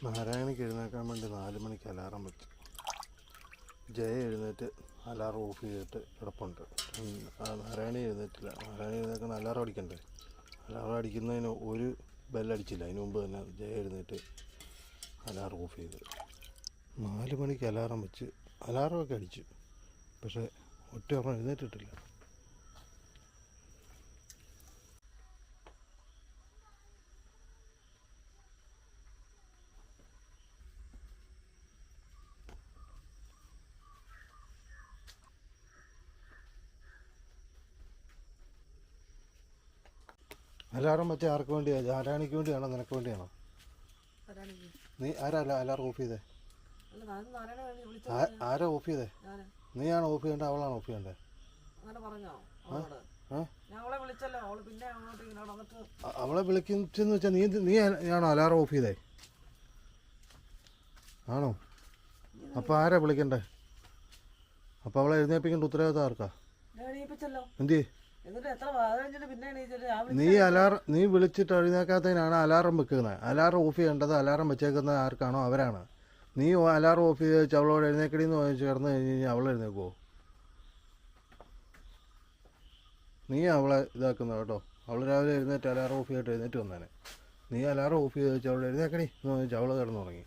നാരായണിക്ക് എഴുന്നേക്കാൻ വേണ്ടി 4 മണിക്ക് അലാറം വെച്ചു. ജയ എഴുന്നേറ്റ് അലാറം ഓഫ് ചെയ്തിട്ട് കിടപ്പുണ്ട്. നാരായണി എഴുന്നേറ്റില്ല. നാരായണി എഴുന്നേക്കുന്ന അലാറം അടിക്കണ്ടേ? അലാറം അടിക്കുന്നതിന് ഒരു ബെല്ലടിച്ചില്ല. അതിന് മുമ്പ് തന്നെ ജയ എഴുന്നേറ്റ് അലാറം ഓഫ് ചെയ്ത്. 4 മണിക്ക് അലാറം വെച്ച് അലാറമൊക്കെ അടിച്ചു. പക്ഷേ ഒറ്റ ഒരെണ്ണം എഴുന്നേറ്റിട്ടില്ല. അലാറം വെച്ച ആർക്ക് വേണ്ടിയാണ്? നാരായണിക്ക് വേണ്ടിയാണോ നിനക്ക് വേണ്ടിയാണോ? നീ ആരാ അലാറം ഓഫ് ചെയ്തേ? ആരാ ഓഫ് ചെയ്തേ? നീയാണോ ഓഫ് ചെയ്യേണ്ടത്? അവളാണോ ഓഫ് ചെയ്യേണ്ടത്? അവളെ വിളിച്ചെന്ന് വെച്ചാൽ നീ ആണോ അലാറം ഓഫ് ചെയ്തേ? ആണോ? അപ്പോൾ ആരാ വിളിക്കണ്ടേ? അപ്പോൾ അവളെ എഴുന്നേൽപ്പിക്കേണ്ട ഉത്തരവാദിത്തം ആർക്കാ? എന്തി നീ വിളിച്ചിട്ട് എഴുന്നേക്കാത്തതിനാണ് അലാറം വെക്കുന്നത്. അലാറം ഓഫ് ചെയ്യേണ്ടത് അലാറം വെച്ചേക്കുന്നത് ആർക്കാണോ അവരാണ്. നീ അലാറം ഓഫ് ചെയ്ത് വെച്ച് അവളോട് എഴുന്നേക്കടിയെന്ന് ചോദിച്ച് കിടന്നു കഴിഞ്ഞ് കഴിഞ്ഞാൽ അവൾ എഴുന്നേക്കുമോ? നീ അവളെ ഇതാക്കുന്നത് കേട്ടോ. അവൾ രാവിലെ എഴുന്നേറ്റ് അലാറം ഓഫ് ചെയ്തിട്ട് എഴുന്നേറ്റ് വന്നേനെ. നീ അലാറം ഓഫ് ചെയ്ത് വെച്ച് അവൾ എഴുന്നേക്കടി എന്ന് ചോദിച്ചാൽ അവൾ കിടന്നു തുടങ്ങി.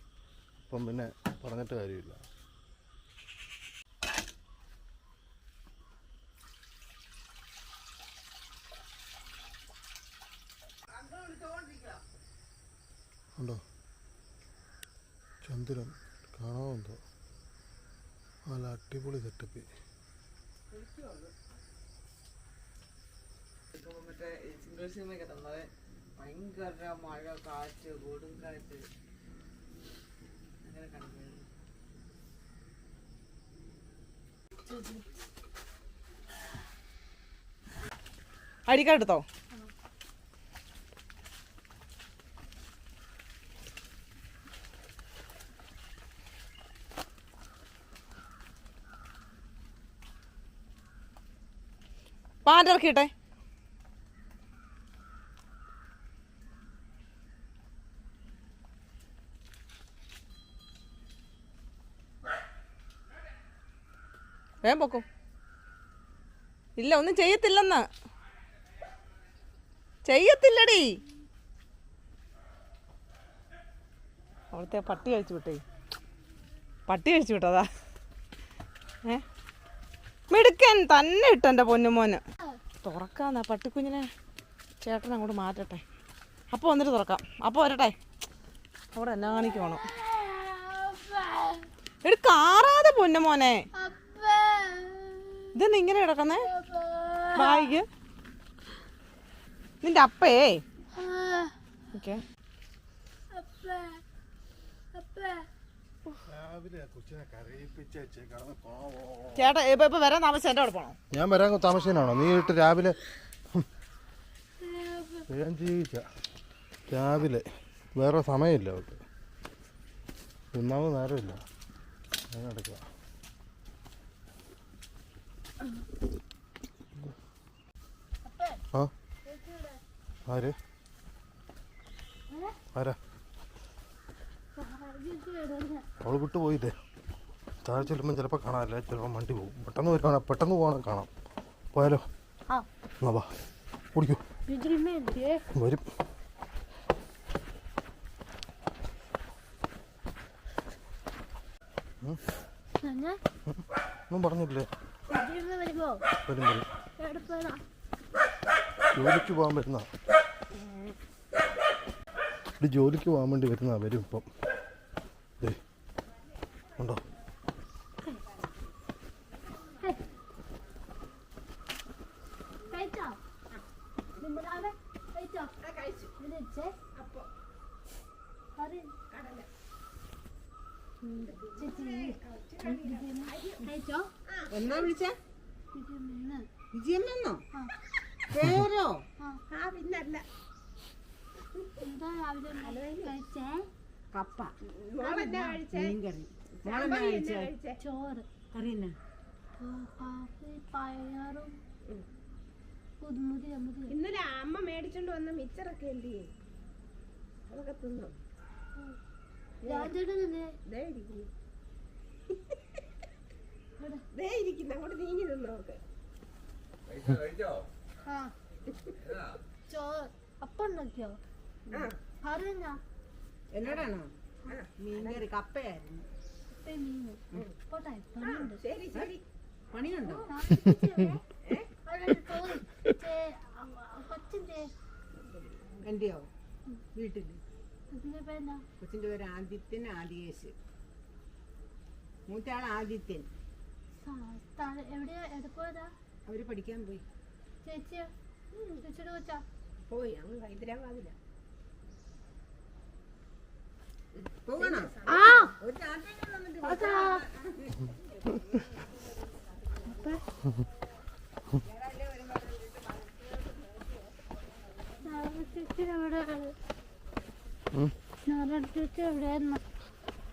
അപ്പം പിന്നെ പറഞ്ഞിട്ട് കാര്യമില്ല. ഉണ്ടോ ചന്ദ്രൻ കാണാമെന്തോ? നല്ല അടിപൊളി സെറ്റപ്പ്. ഭയങ്കര മഴ, കാറ്റ്, കൊടുങ്കാറ്റ് അങ്ങനെ കണ്ടു. അടിക്കാടുത്തോ? പാൻറ്റിറക്കിട്ടെ. വേഗം പൊക്കും. ഇല്ല, ഒന്നും ചെയ്യത്തില്ലെന്ന്. ചെയ്യത്തില്ലടി. അവിടുത്തെ പട്ടി കഴിച്ചു വിട്ടേ. പട്ടി കഴിച്ചു വിട്ടതാ. മിടുക്കൻ തന്നെ ഇട്ടു എൻ്റെ പൊന്നുമോന്. തുറക്കാന്നാ പട്ടിക്കുഞ്ഞിനെ. ചേട്ടൻ അങ്ങോട്ട് മാറ്റട്ടെ. അപ്പോൾ വന്നിട്ട് തുറക്കാം. അപ്പോൾ വരട്ടെ. അവിടെ എന്നാ കാണിക്കുവാണോ? എടുക്കാറാതെ പൊന്നുമോനെ. ഇതെന്താ ഇങ്ങനെ കിടക്കുന്നേ? ബായിക്ക് നിന്റെ അപ്പേ. ഓക്കെ ചേട്ടാ ഇപ്പൊ വരാൻ താമസിച്ച എൻ്റെ അവിടെ പോണോ? ഞാൻ വരാൻ താമസിക്കാനാണോ? നീ ഇട്ട് രാവിലെ രാവിലെ വേറെ സമയമില്ല അവർക്ക്. ഒന്നാമത് നേരമില്ല. അതിനടക്കുക. ആ ആര് ആരാ? അവൾ വിട്ടുപോയില്ലേ? താഴെ ചെല്ലുമ്പോൾ ചിലപ്പോൾ കാണാമല്ല, ചിലപ്പോൾ വണ്ടി പോകും. പെട്ടെന്ന് പോകണം. കാണാം. പോയാലോ? എന്നാ വാ, കുടിക്കൂ. വരും. ഒന്നും പറഞ്ഞില്ലേ? വരും. ജോലിക്ക് പോകാൻ വരുന്ന ജോലിക്ക് പോകാൻ വേണ്ടി വരുന്ന വരും. ഇപ്പം ഉണ്ടോ? എന്നാ വിളിച്ചേ? വിജയമ്മന്നോ പേരോ? പിന്നല്ല. കപ്പ, മീൻകറി, ചോറ്, കറി. ഇന്നലെ അമ്മ മേടിച്ചോണ്ട് വന്ന മിച്ചറൊക്കെ അല്ലേ? അതൊക്കെ തിന്നോ? അങ്ങോട്ട് നീങ്ങി നിന്നോക്ക്. എന്നോടാണോ? മീൻകറി കപ്പയായിരുന്നു. ശരി ശരി. പണിയുണ്ടോ? എന്റെയോ വീട്ടില് കൊച്ചിന്റെ പേര് ആദിത്യൻ, ആദിയേശ്. മൂത്തയാൾ ആദിത്യൻ. അവര് പഠിക്കാൻ പോയി. പോയി അങ്ങ് ഹൈദരാബാദില. പോകണോ? ഒരു ചാറ്റയിൽ വന്നിട്ട്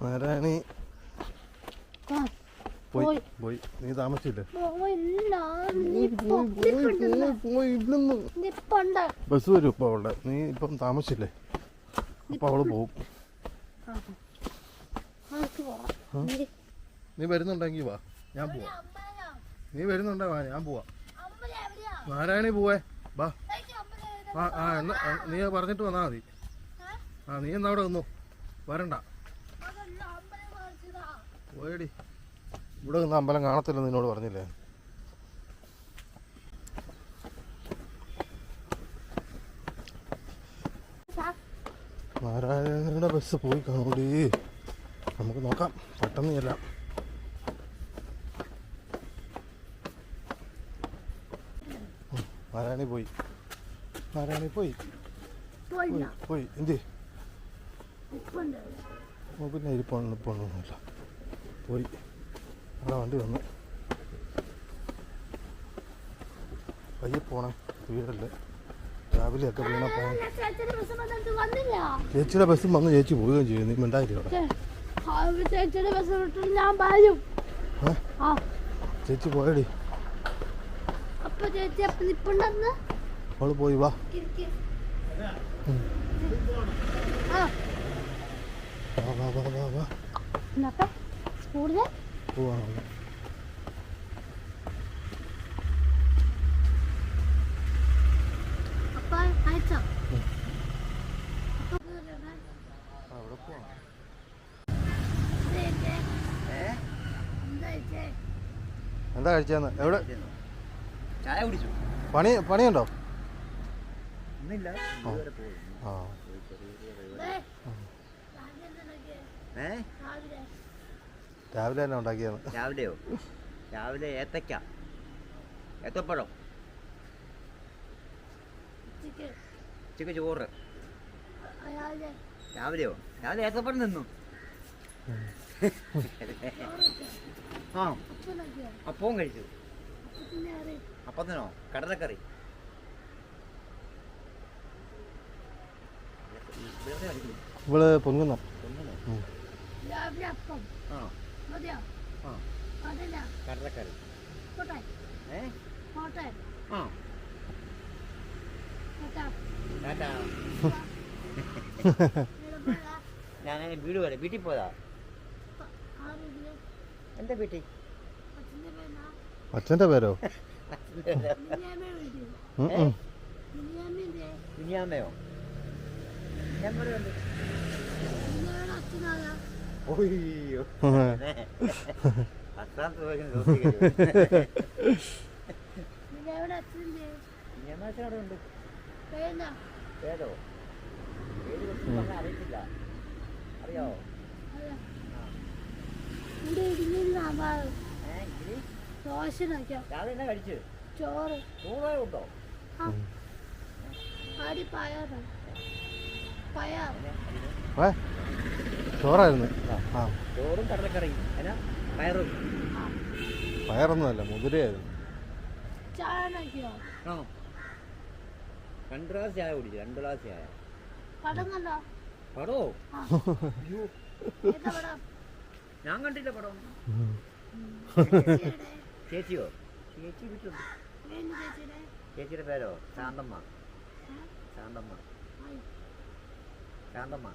നാരായണി പോയി പോയി. നീ താമസിച്ചില്ലേ? ബസ് വരും ഇപ്പൊ അവളുടെ. നീ ഇപ്പം താമസിച്ചില്ലേ? അപ്പൊ അവള് പോവും. നീ വരുന്നുണ്ടെങ്കി വാ, ഞാൻ പോവാ. നീ വരുന്നുണ്ടെ വാ, ഞാൻ പോവാ. നാരായണി പോവേ, വാ. എന്നാ നീ പറഞ്ഞിട്ട് വന്നാ മതി. നീ എന്നാ അവിടെ നിന്നു, വരണ്ട. പോയടി. ഇവിടെ നിന്ന് അമ്പലം കാണത്തില്ലെന്ന് നിന്നോട് പറഞ്ഞില്ലേ? നാരായണയുടെ ബസ് പോയി കാണൂടി. നമുക്ക് നോക്കാം, പെട്ടെന്ന് ചെല്ലാം. നാരായണി പോയി. നാരായണി പോയി പോയി. എന്തി പിന്നെ ഇരിപ്പൊന്നുമില്ല. പോയി. അവിടെ വണ്ടി വന്നു. പയ്യെ പോണം, വീടല്ലേ. രാവിലെയൊക്കെ വീണ പോകാൻ. ചേച്ചിയുടെ ബസ്സും വന്ന് ചേച്ചി പോവുകയും ചെയ്യും. നീ മിണ്ടായില്ല അവിടെ. ചേച്ചി പോയടി. അവള് പോയി. വാ വാ വാ വാ വാ. പോവാണോ? അവിടെ പോവാം. എന്താ കഴിച്ചെന്ന്? എവിടെ ചായ കുടിച്ചു? പണിയുണ്ടോ? ആ രാവിലെ തന്നെ ഉണ്ടാക്കിയാണ്. രാവിലെയോ? രാവിലെ ഏത്തപ്പഴം, ഉച്ചക്ക് ചോറ്. രാവിലെയോ? രാവിലെ ഏത്തപ്പഴം തിന്നു. അപ്പവും കഴിച്ചു. അപ്പത്തിനോ? കടലക്കറി. ഇവള് പൊങ്ങുന്ന കടലക്കറി. ഞാൻ വീട്ടിൽ പോയതാ. എന്താ വീട്ടിൽ? അച്ഛൻ്റെ പേരോ? കുഞ്ഞാമ്മയോ? അറിയത്തില്ല. അറിയാവോ? രാവിലെ എന്നാ കഴിച്ചു? ചോറ്. ചോറ് കൂട്ടോ? ചോറായിരുന്നു. ചോറും കടലക്കറിയും. എന്നാ പയറും? പയറൊന്നുമല്ല, മുതിരയായിരുന്നു. 2 ഗ്ലാസ് ചായ കുടിച്ചു. 2 ഗ്ലാസ് ചായ. പടോ? ഞാൻ കണ്ടില്ല പടം. ചേച്ചിയോ? ചേച്ചി വീട്ടിലുണ്ട്. ചേച്ചിയുടെ പേരോ? ശാന്തമ്മ. ശാന്തമ്മ. ശാന്തമ്മ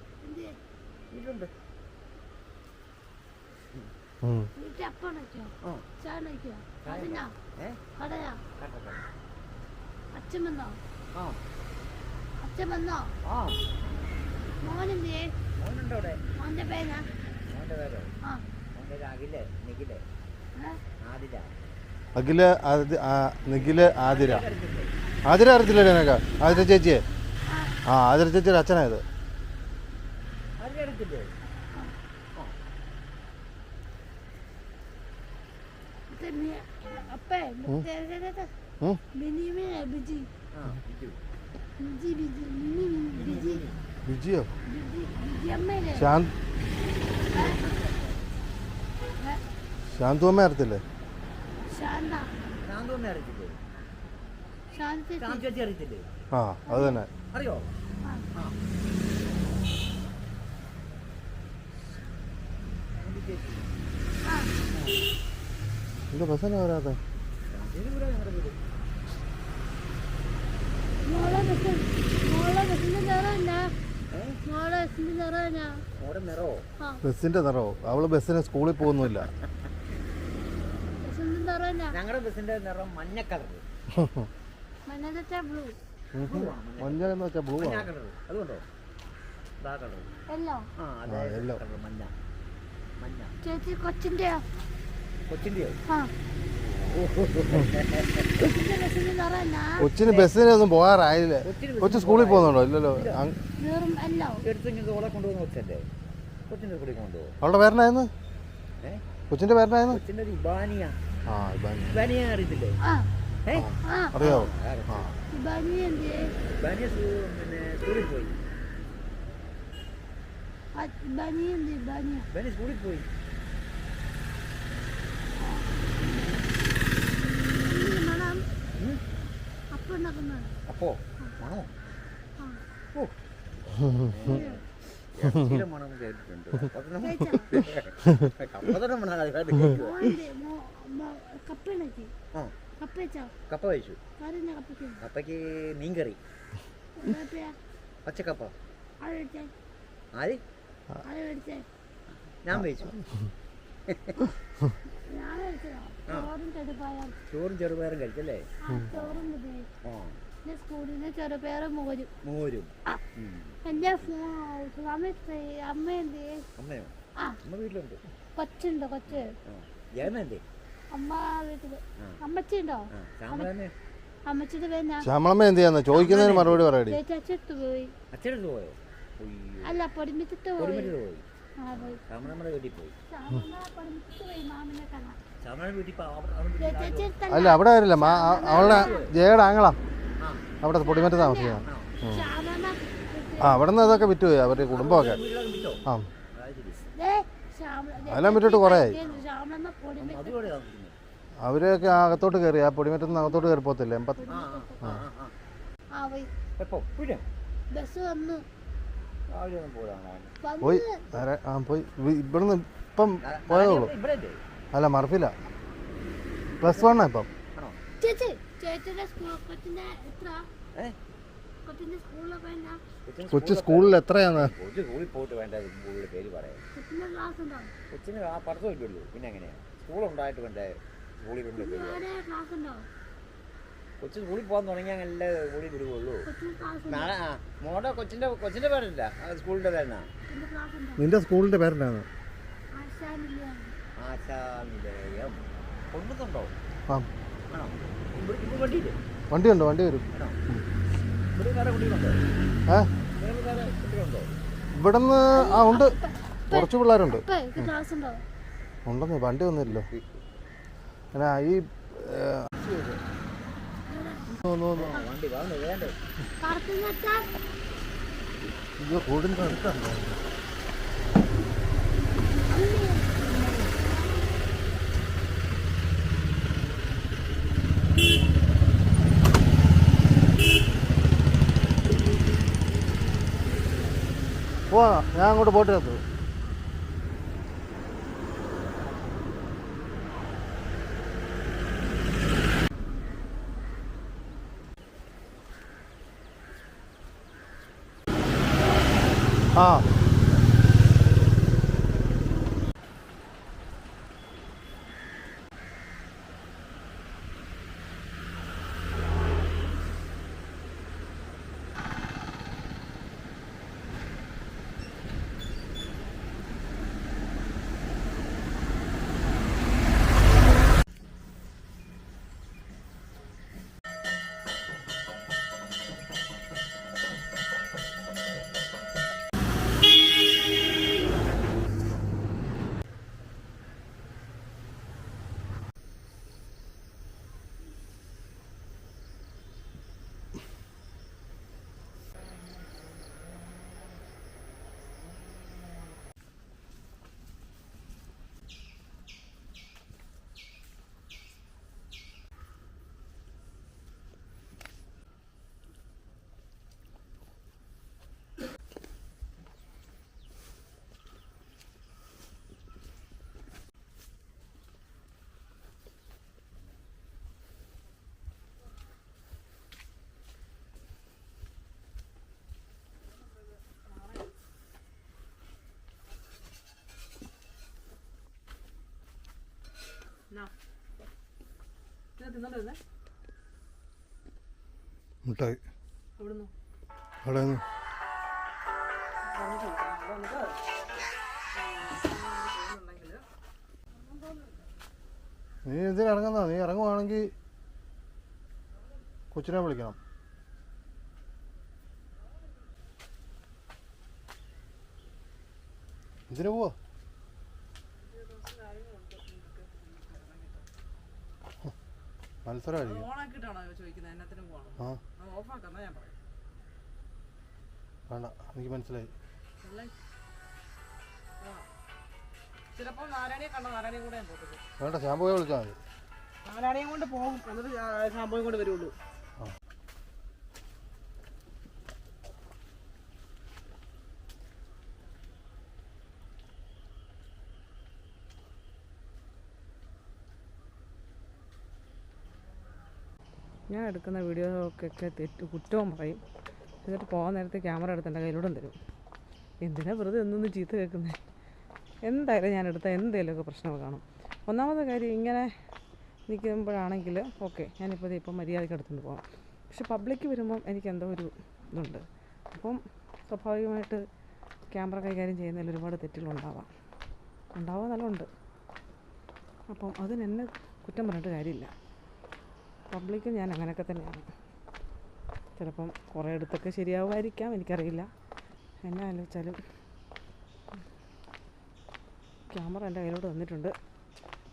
വീട്ടിലുണ്ട്. വീട്ടിൽ അപ്പം വെക്കോ ആ ചായ വെക്കോ ചായ അതിനാ ഏ കടയാ കട്ടക്കട അച്ഛൻ വന്നോ ആ അച്ഛൻ വന്നോ ആ മോനെന്തേ മോനുണ്ടോ അവിടെ മോന്റെ പേരാ മോൻ്റെ പേരോ ആ മോൻ്റെ പേര് അഖിലേ നിഖിലേ ഏ? ആദില അഖില് നിഖില് ആതിര. ആതിര അറിയത്തില്ലേ നിനക്ക്? ആതിര ചേച്ചിയെ? ആ ആതിര ചേച്ചിയുടെ അച്ഛനായത്. ആദില എടുത്തില്ലേ അപ്പേ ഉം. ബിജി ആ ബിജു ബിജി ബിജി മിനി ബിജി വിജിയോ? ബിജി ബിജി അമ്മയില്ലേ ശാന്തു അമ്മ അറിയത്തില്ലേ? ശാന്ത ശാന്തുമ്മ അറിയത്തില്ലേ ശാന്തി ശാന്തു ചേച്ചി അറിയത്തില്ലേ ആ അത് തന്നെ. അറിയോ ആ. ആ ശാന്തു ചേച്ചി ആ എന്താ ബസ്സിനാ വരാതെ? ശാന്തിന് ഇവിടെ ഞങ്ങളുടെ വീട് മോളെ ബസ്സിന്റെ നിറമില്ല ഏ മോളെ ബസ്സിന്റെ നിറമില്ല അവിടെ നിറവോ ആ ബസ്സിന്റെ നിറവോ? അവള് ബസ്സിന് സ്കൂളിൽ പോകുന്നില്ല. ബസ്സിന്റെ നിറമില്ല ഞങ്ങളുടെ ബസ്സിന്റെ നിറം മഞ്ഞ കളർ മഞ്ഞത്തെ ബ്ലൂ മഞ്ഞ എന്ന് വെച്ചാൽ ബ്ലൂ മഞ്ഞ ആണ്. കളർ അതുകൊണ്ടോ ദാ കളർ എല്ലോ ആ അതെ yellow. കളർ മഞ്ഞ മഞ്ഞ ചേച്ചി കൊച്ചിന്റെയോ കൊച്ചിന്റെയോ ആ കൊച്ചിന്റെ ബസ്സിന്റെ നിറമില്ല കൊച്ചിന് ബസ്സിനൊന്നും പോകാറായില്ലേ? കൊച്ചു സ്കൂളിൽ പോകുന്നുണ്ടോ? ഇല്ലല്ലോ. വെറും എല്ലോ എടുത്തെങ്കിൽ ഓളെ കൊണ്ടുപോകുന്ന കൊച്ചല്ലേ കൊച്ചിന്റെ കൂടി കൊണ്ടുപോകും അവളുടെ പേരനായിരുന്നു? ഏ കൊച്ചിന്റെ പേരനായിരുന്നു? കൊച്ചിന്റെ ഒരു ഇബാനിയ ആ ഇബാനി. ഇബാനിയ അറിയത്തില്ലേ ആ ഏ ആ അറിയാവോ? ആ ബനി എന്തേ ഇബാനിയ പിന്നെ സ്കൂളിൽ പോയി ബനി എന്ത് ബനിയ ഇബാനിയ സ്കൂളിൽ പോയി മണം അപ്പം ഉണ്ടാക്കുന്നത് അപ്പോ മണോ ആ ഓ ഇറച്ചിയുടെ മണം കേട്ടിട്ടുണ്ട് കപ്പതരം മണം കേൾക്കുവാ കപ്പ ഉണ്ടാക്കി ആ കപ്പ വെച്ചോ കപ്പ കഴിച്ചു കാര്യം കപ്പയ്ക്ക് കപ്പയ്ക്ക് മീൻകറി പച്ചക്കപ്പ ആള് മേടിച്ചേ ആര് ആള് മേടിച്ചേ ഞാൻ കഴിച്ചു ഞാൻ മേടിച്ചതോ ചോറും ചെറുപയറും ചോറും ചെറുപയറും കഴിച്ചല്ലേ ചോറും മതി ആ പിന്നെ സ്കൂളിൽ നിന്ന് ചെറുപയറും മോരും മോരും എൻ്റെ അമ്മ എന്ത് അമ്മയോ ആ അമ്മ വീട്ടിലുണ്ട് കൊച്ചുണ്ടോ കൊച്ച് ആ ജയമ എന്തേ അമ്മ വീട്ടില് ആ. അമ്മച്ചി ഉണ്ടോ ആ ശ്യാമളന്നെ അമ്മച്ചിയുടെ പേര് ശ്യാമളമ്മ എന്ത് ചെയ്യാന്ന് ചോദിക്കുന്നതിന് മറുപടി പറയടി. ചേച്ചി അച്ഛത്ത് പോയി അച്ഛനടുത്ത് പോയോ അയ്യോ അല്ല പൊടിമിത്തിട്ട് പോയി പൊടിമറ്റത്ത് പോയി ആ പോയി ശ്യാമളമ്മയുടെ വീട്ടിൽ പോയി പൊടിമിത്തിട്ട് പോയി മാമിനെ കാണാൻ ശ്യാമളയുടെ വീട്ടിൽ അവിടെ ചേച്ചി അല്ല അവിടെ വരില്ല. അവളുടെ ജയയുടെ ആങ്ങളാ ആ അവിടെ പൊടിമറ്റ താമസിക്കണം. ആണോ ശ്യാമമ്മ ആ അവിടെ നിന്ന് അതൊക്കെ വിറ്റുപോയി അവരുടെ കുടുംബമൊക്കെ. വീട്ടിലൊക്കെ വിട്ടോ ആ അത് ശരി അതെല്ലാം വിട്ടിട്ട് കുറേ ആയി. ശ്യാമമ്മ പൊടിമിത്തി അതുകൂടെ താമസിക്കുന്നത് അവരൊക്കെ അകത്തോട്ട് കയറി. ആ പൊടിമറ്റത്ത് നിന്ന് അകത്തോട്ട് കയറി പോകത്തില്ലേ? ആ ആ ആ ആ ആ പോയി എപ്പോ പിന്നെ ബസ് വന്നു രാവിലെ ഒന്നും പോയതാണോ പോയി. വന്ന് ആ പോയി. ഇവിടുന്ന് ഇപ്പം പോയതേ ഉള്ളൂ. ഇവിടെ അല്ലേ അല്ല മറപ്പില്ല. +1 ഇപ്പം. ആണോ ചേച്ചി ചേച്ചിയുടെ സ്കൂൾ കൊച്ചിന്റെ എത്ര ഏ കൊച്ചിന്റെ സ്കൂളിലൊക്കെ എന്നാ കൊച്ചു സ്കൂളിൽ എത്രയാണ്? കൊച്ചു സ്കൂളിൽ പോയിട്ട് വേണ്ട സ്കൂളിൽ പേര് പറയാം കൊച്ചിന്റെ ക്ലാസ് ഉണ്ടോ കൊച്ചിന് ആ പഠിത്തം ഇല്ലല്ലോ പിന്നെ എങ്ങനെയാ സ്കൂളുണ്ടായിട്ട് വേണ്ടേ സ്കൂളിൽ കൊണ്ട് പേര് പറയാൻ. വേറെ ക്ലാസ് ഉണ്ടോ കൊച്ചു സ്കൂളിൽ പോകാൻ തുടങ്ങിയാൽ നല്ല സ്കൂളിൽ വിടുകയുള്ളൂ കൊച്ചിന് ക്ലാസ് ഉണ്ടോ നാളെ ആ മോടെ കൊച്ചിൻ്റെ പേരല്ല സ്കൂളിൻ്റെ പേരെന്നാ കൊച്ചിന്റെ ക്ലാസ് ഉണ്ടോ നിന്റെ സ്കൂളിന്റെ പേരെന്താണ്? ആശാനില്ല ആശാനിലയം കൊണ്ടുന്നുണ്ടോ ആ ആണോ ഇവിടെ വണ്ടിയില്ലേ വണ്ടിയുണ്ട്. വണ്ടി വരും. ആണോ ഇവിടെ വേറെ കുട്ടികളുണ്ടോ വേറെ കുട്ടികളുണ്ടോ ഇവിടുന്ന് ആ ഉണ്ട്. കുറച്ച് പിള്ളേരുണ്ട്. അപ്പേ ക്ലാസ് ഉണ്ടോ ഉണ്ടെന്ന് വണ്ടി ഒന്നുമില്ലല്ലോ. അങ്ങനെ ഈ വണ്ടി വാങ്ങുന്നു വേണ്ടേ പറത്തുന്ന വെച്ചാ കൂടിൻ്റെ അടുത്താണ്. പോവാ ഞാൻ അങ്ങോട്ട് പോയിട്ട് എത്തും. ആ തിന്നണ്ടേ മുട്ടായി എവിടുന്നു അവിടെ നിന്ന് നീ എന്തിനാ ഇറങ്ങുന്ന? നീ ഇറങ്ങുവാണെങ്കിൽ കൊച്ചിനെ വിളിക്കണം. എന്തിനാ പോവാ? മത്സരമായിരിക്കും. ആ വേണ്ട, എനിക്ക് മനസ്സിലായി. ചിലപ്പോൾ നാരായണിയെ കണ്ട നാരായണിയും കൂടെ ഞാൻ പോകത്തുള്ളൂ. വേണ്ട, ശാമ്പുവെ വിളിച്ചാൽ മതി. നാരായണിയും കൊണ്ട് പോകും, എന്നിട്ട് ശാമ്പുവും കൊണ്ട് വരുള്ളൂ. ഞാൻ എടുക്കുന്ന വീഡിയോക്കൊക്കെ കുറ്റവും പറയും. എന്നിട്ട് പോകാൻ നേരത്തെ ക്യാമറ എടുത്ത് എൻ്റെ കയ്യിലൂടെ തരും. എന്തിനാ വെറുതെ എന്നൊന്ന് ചീത്ത കേൾക്കുന്നത്? എന്തായാലും ഞാൻ എടുത്ത എന്തെങ്കിലുമൊക്കെ പ്രശ്നം കാണും. ഒന്നാമത്തെ കാര്യം, ഇങ്ങനെ നിൽക്കുമ്പോഴാണെങ്കിൽ ഓക്കെ, ഞാനിപ്പോൾ ഇപ്പം മര്യാദയ്ക്ക് എടുത്തുകൊണ്ട് പോകാം. പക്ഷെ പബ്ലിക്ക് വരുമ്പം എനിക്ക് എന്തോ ഒരു ഇതുണ്ട്. അപ്പം സ്വാഭാവികമായിട്ട് ക്യാമറ കൈകാര്യം ചെയ്യുന്നതിൽ ഒരുപാട് തെറ്റുകളുണ്ടാവാം. നല്ലുണ്ട്. അപ്പം അതിനെന്നെ കുറ്റം പറഞ്ഞിട്ട് കാര്യമില്ല. പബ്ലിക്ക് ഞാൻ അങ്ങനെയൊക്കെ തന്നെയാണ്. ചിലപ്പം കുറേ അടുത്തൊക്കെ ശരിയാവുമായിരിക്കാം, എനിക്കറിയില്ല. എന്നാ ആലോചിച്ചാലും ക്യാമറ എൻ്റെ കയ്യിലോട്ട് തന്നിട്ടുണ്ട്.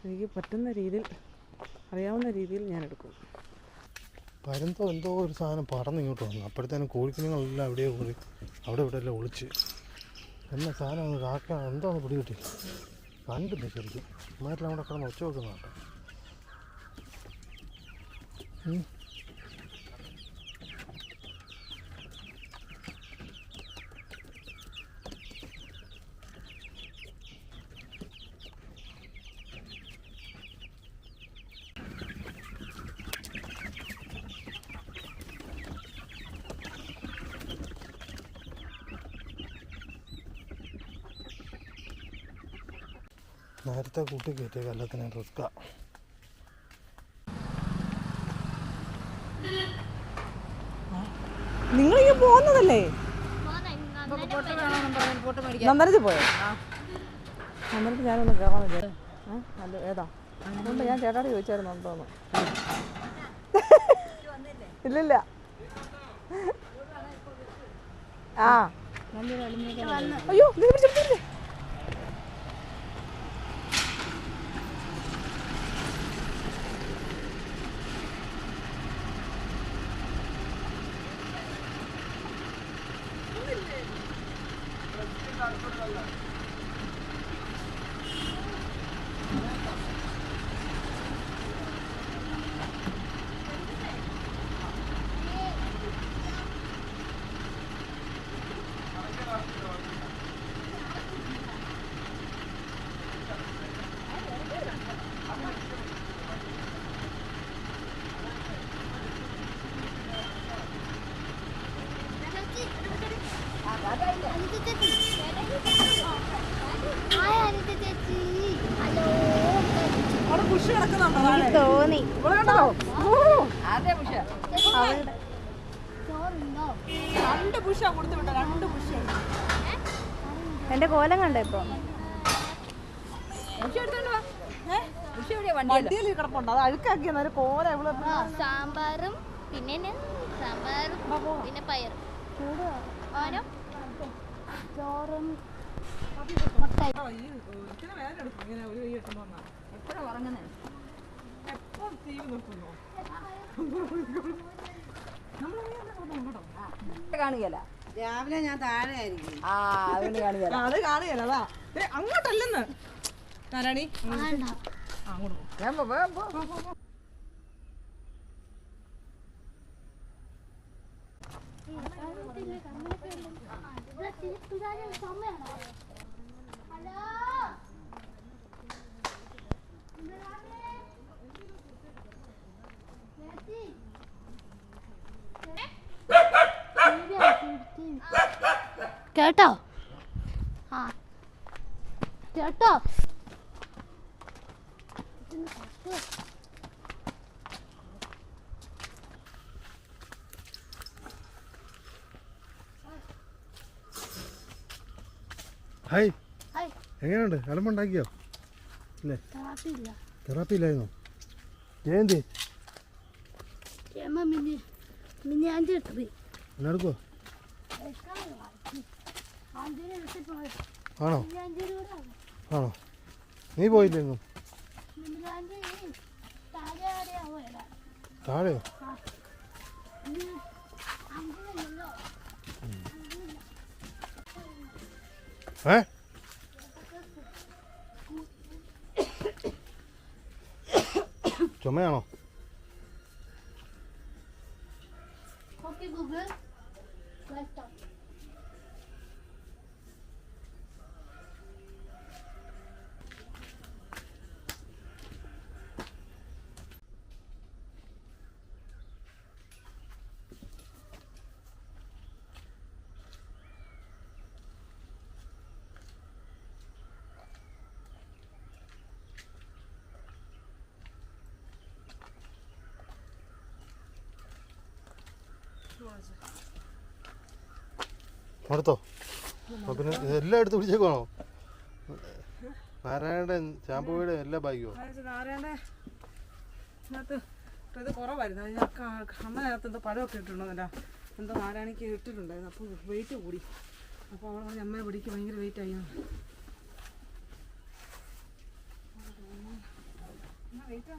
എനിക്ക് പറ്റുന്ന രീതിയിൽ, അറിയാവുന്ന രീതിയിൽ ഞാൻ എടുക്കും. പരന്തോ എന്തോ ഒരു സാധനം പറന്ന് ഇങ്ങോട്ട് വന്നു. അപ്പോഴത്തേനും കോഴിക്കുഞ്ഞുങ്ങളെല്ലാം എവിടെയോ കൂടി അവിടെ ഇവിടെ എല്ലാം ഒളിച്ച്. എന്ന സാധനം ഒന്ന് കാക്ക എന്തോന്ന് പിടികിട്ടി കണ്ടില്ല ശരിക്കും. അമ്മമാരെല്ലാം കൂടെ കിടന്ന് ഒച്ച വെക്കുന്ന കേട്ടോ. നേരത്തെ കൂട്ടി കയറ്റിയ കല്ലത്തിന് റിസ്ക്കാ. നിങ്ങളിങ്ങ് പോകുന്നതല്ലേ? നന്ദനത്തിൽ പോയോ? നന്ദനത്തിൽ ഞാനൊന്ന് കയറാൻ വിചാരിച്ചു. അല്ല, ഏതാ അതുകൊണ്ട് ഞാൻ ചേട്ടാട് ചോദിച്ചായിരുന്നു ഉണ്ടോന്ന്. ഇല്ലില്ല. ആ അയ്യോ, പിടിച്ചില്ലേ? തോന്നി എന്റെ കോലം കണ്ടോ ഇപ്പൊ? കിടപ്പുണ്ട്, അത് അഴുക്കാക്കി കോല. സാമ്പാറും പിന്നെ പയറും ചോറും കാണുകയല്ല. രാവിലെ ഞാൻ താഴെ ആയിരിക്കും. അത് കാണുകയല്ല. അതാ അങ്ങോട്ടല്ലെന്ന് നാരായണി. കേട്ടോ? ആ കേട്ടോ? Hi, hi. എങ്ങനെയുണ്ട്? അലമ്പുണ്ടാക്കിയോ? ഇല്ലേ, താപ്പില്ല തെറാപ്പി ഇല്ലായിരുന്നോ? ജയന്തി മിനിയാൻ്റെ ട്രീ എന്നെടുക്കോ? ആണോ ആണോ നീ പോയില്ലെന്നും? താഴെയോ? ഏ ചുമയാണോ? ഗൂഗിൾ അടുത്തോ? പിന്നെ എല്ലാം എടുത്ത് പിടിച്ചേക്കണോ? നാരായണയുടെ ശാമ്പുവിടെ എല്ലാ ബാഗിയോ? നാരായണൻ്റെ ഇതിനകത്ത് ഇത് കുറവായിരുന്നു. അമ്മനകത്ത് എന്തോ പഴമൊക്കെ ഇട്ടിട്ടുണ്ടോന്നില്ല, എന്തോ നാരായണിക്ക് ഇട്ടിട്ടുണ്ടായിരുന്നു. അപ്പോൾ വെയിറ്റ് കൂടി. അപ്പോൾ അവൾ പറഞ്ഞ അമ്മയെ പിടിക്ക് ഭയങ്കര വെയിറ്റ് ആയി. വെയിറ്റ്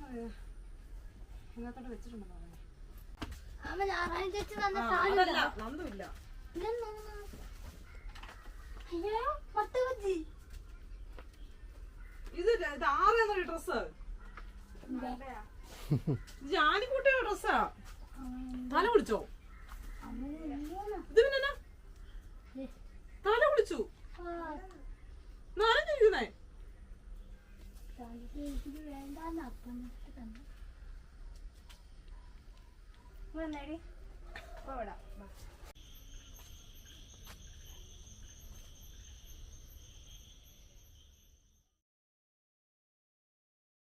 ഇതിനകത്തോട്ട് വെച്ചിട്ടുണ്ടോ? നന്ദുമില്ല. ഇത് ആരെന്നൊരു ഡ്രസ്സ്, ജാനിക്കുട്ടിയുടെ ഡ്രസ്സാ. തല കുളിച്ചോ? ഇത് പിന്നെ തല കുളിച്ചു നനഞ്ഞിരിക്കുന്നേ. വേണ്ട